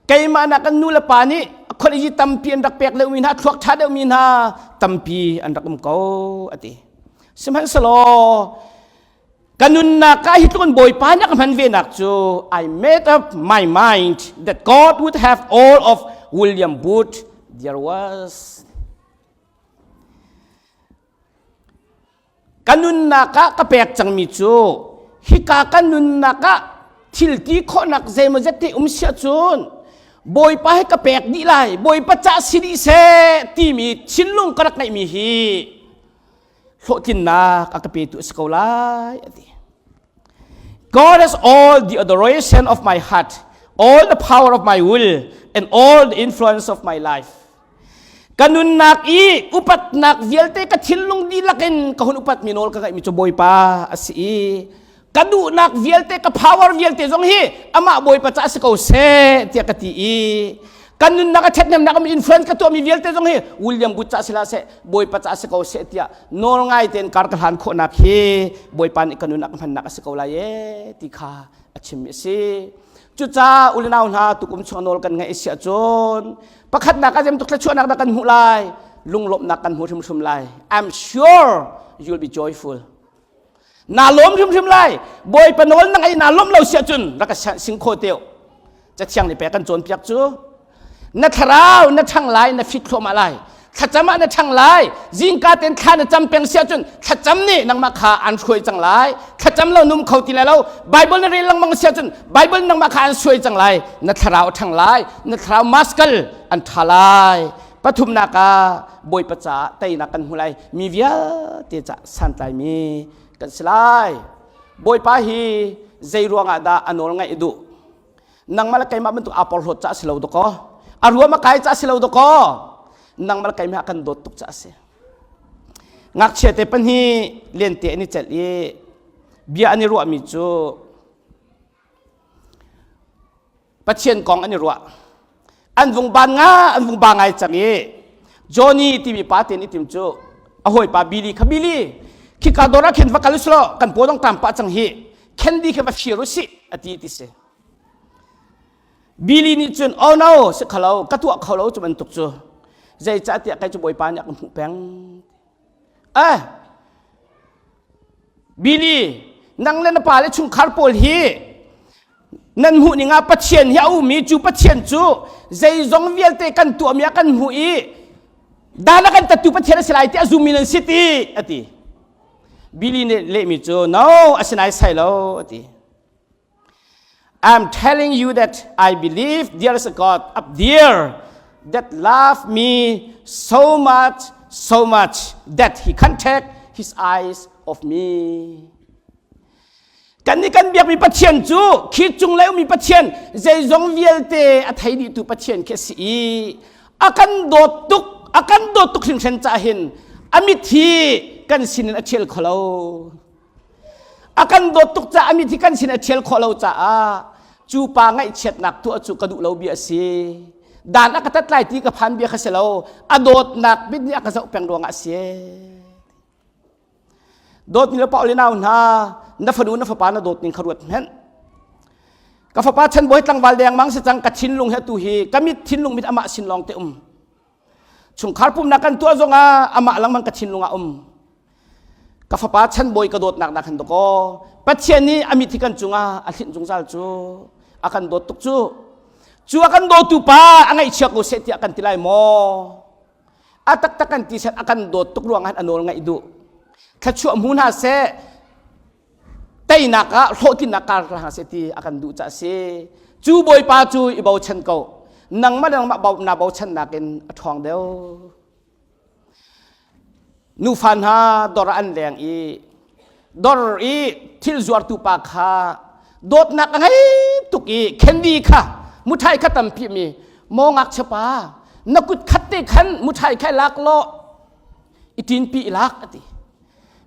kay manak an nula paniคนอีตัมปีอันดักเปกเลวินฮาทวกทัดเลวินฮาตัมปีอันดักมเขาอติสมัยสโลกันนุนนักฮิตลุนบอยปานักมันเวนักจู I made up my mind that God would have all of William Booth there was กันนุนนักกะเปกจังมิจูฮิกากันนุนนักทิลตีข้อนักเซมจะติเสียจูนบอยไปให้กระเปกดีไลบอยประจักษ์สิริเสตีมีชินลุงกระนักในมีฮีโชตินนักกระเปตุสกอลาย God has all the adoration of my heart all the power of my will and all the influence of my life กันนุนนักอีอุปัตนักเวียลเตกชินลุงดีลักเอ็นกหุนอุปัตมีโนลกระไกมีจบอยปาอสีกระดูนักเวียลเตกับ power เวียลเตจงฮีอามาบอยปัจจัยสกาวเซเทียกตีอีกันนุนนักเท็ดเนมนักมี influence กับตัวมีเวียลเตจงฮีวิลเลียมบุตรสิลาเซบอยปัจจัยสกาวเซเทียโนรง่ายเต็นการกระหันโคนักฮีบอยปันกันนุนนักพันนักสกาวไลเยติคาอัจฉริยะจุดจ้าอุลนาอุนาตุกุมชนอลกันไงเสียจนประคัดนักจะมีตุกเละชวนนักกันหูไลลุงลบนักกันหูชุมไล I'm sure you'll be joyfulนาล้มชุมไล่บอยปนนนังไอ้นาล้มเราเสียจุนรักสิงโคเตียวจะเชียงในแปกันโจนเปียกจูนัทราวนัทช่างไล่นัทฟิตโคมาไล่ขัดจำนัทช่างไล่จิงกาเต็นข้านัทจำเป็นเสียจุนขัดจำนี่นังมาขาอันช่วยจังไล่ขัดจำเรานุ่มเขาตีแล้วไบเบิลนั่นเรียนลังมังเสียจุนไบเบิลนังมาขาอันช่วยจังไล่นัทราวช่างไล่นัทราวมัสกัลอันทลายปฐุมนากาบอยประจ่าไตนักกันหูไลมีเวียเตจะสันไตมีกันสลายบอยปาฮีใจรวงอาดาอันโนงไงดูนังมาละไกมาเป็นตัวอัปโลดจ้าสิลาวดุกออารัวมาไกจ้าสิลาวดุกอนังมาละไกมากันโดดตุกจ้าสิงักเชตเป็นฮีเลียนเตนี่เจลีเบียอันนี้รัวมิจูปัจเจียนกองอันนี้รัวอันวงบานงาอันวงบางไงจังเอจอนี่ที่มีปาเตนี่ติมจูอโหยปาบิลีขบิลีคิกาโดราเข็นวักลุสโลกันปวดต้องตามปะจังฮีเข็นดีแค่ว่าฟิรุสิอดีติเสบิลีนี่จนโอ้ no สิขลาวกระตัวขลาวจะมันตกจูใจจะเตียใครจะบอยปานอยากหูแปงบิลีนั่งเล่นป่าเลยชุงคาร์โพลฮีนั่นหูนี่งาปัจเจียนยาอูมีจูปัจเจียนจูใจจงเวียลเตกันตัวมีกันหูอีดานักันตัดตัวปัจเจียนสลายที่อาซูมินันซิตี้อดีBilly let me to no as an I say lo I'm telling you that I believe there is a God up there that loves me so much that he can't take his eyes off me กันนี่กันเบียกมีปัจเจียนจูคิดจุงแล้วมีปัจเจียนใจจงเวียลเตอไทยดีตัวปัจเจียนแค่สีอากันโดดตุกถึงฉันจะเห็นอมิทีกันสินเชลขลาวอากันโดดตุกจ้าอมิทีกันสินเชลขลาวจ้าจูปางไงเช็ดหนักตัวจูกระดูกเราเบียสีด่านอากาศไล่ตีกับพันเบียขเสลาวอโดดหนักบิดนี้อากาศอุปยังดวงอาเซียโดดนี่เราเป่าเลยน่าหน้านับฝนูนับฝปานาโดดนี่ขรวดเห็นกับฝปาฉันบ่อยตั้งบาลแดงมังสจังกัดชินลุงเฮตุฮีกัมิดชินลุงมิดอมะชินลองเตชุงคาร์ปุ่มนักกันตัวจงอามาลังมันกัดชินลุงกับฟ้าฉันบอยกระโดดหนักขันตกปัจเจียนี้อามิที่กันจุงอาทิตย์จุงซาลจูอากันโดดตุกจูอากันโดดตุปาอังไงเชียกุเสติอากันติไลโมอาตักกันที่ฉันอากันโดดตุกรวงหันอโนลงไงดูขัดชัวมุนาเสเตยนักโลตินักการหาเสติอากันดูจ่าเสจูบอยปาจูอีบ่าวฉันเก่านังมาดังมาบ่าวนาบ่าวฉันนักเอ็นทองเดียวนูฟันฮาดอร์อันแรงอีดอร์อีทิลจวดตุปากฮาโดดนักไงตุกีเคนดีค่ะมุทัยขัดตัมพีมีมองอักเชปานักุดขัดเตขันมุทัยแค่ลักโลอิตินปีลักติ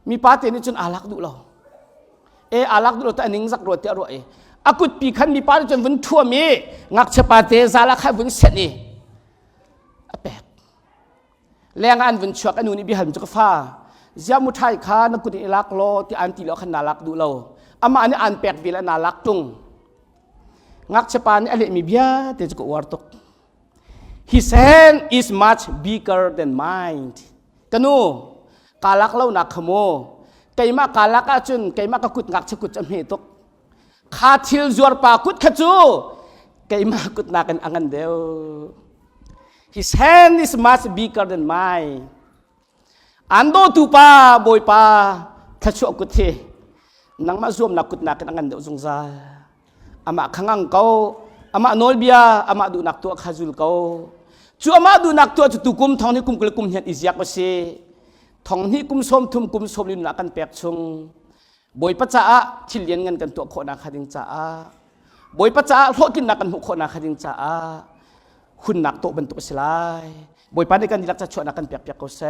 มีปาเตนี่จนอาลักดูเราอาลักดูเราแต่นิ่งสักรวดเตอรวยอากุดปีขันมีปาจนวันทั่วมีงักเชปาเตซาลักให้วันเสนีแปลกแรงงานวันชัวกันนูนี่บิหันจุกฟ้า จะมุทัยข้านักกุฏิลักโลที่อันติโลขันนาลักดูเราอามาอันนี้อันแปกวิลนาลักตุงงักเชปานอะไรมีเบียเตจกุวาร์ตก His hand is much bigger than mine กันนูกาลักเล่านักขโมไก่มากาลักอาจุนไก่มากกุดงักชกุดจำเหตุกขาทิลจวรปากุดขจูไก่มากกุดนักกันอังันเดียว His hand is much bigger than mine อันโดตูปาบอยปาขจูกุดเทนังมาซูมนักกุดนักกันอังันเดียวสงสารอามาขังเขาอามาโนลเบียอามาดูนักตัวขจุลเขาจู่อามาดูนักตัวจุดตุกุมทองนี้กุมกลกุมเห็นอิสยาบเสทองนี้กุมสมทุมกุมสมลินนักกันแปกชงบอยปัจจ้าชิลเลียนเงินกันตัวคนนักขัดิงจ้าบอยปัจจ้าโลกินนักกันหุคนนักขัดิงจ้าหุ่นนักโตบรรทุกสลายบอยปัจในกันดิลักจะชวนนักกันแปกๆเขาเส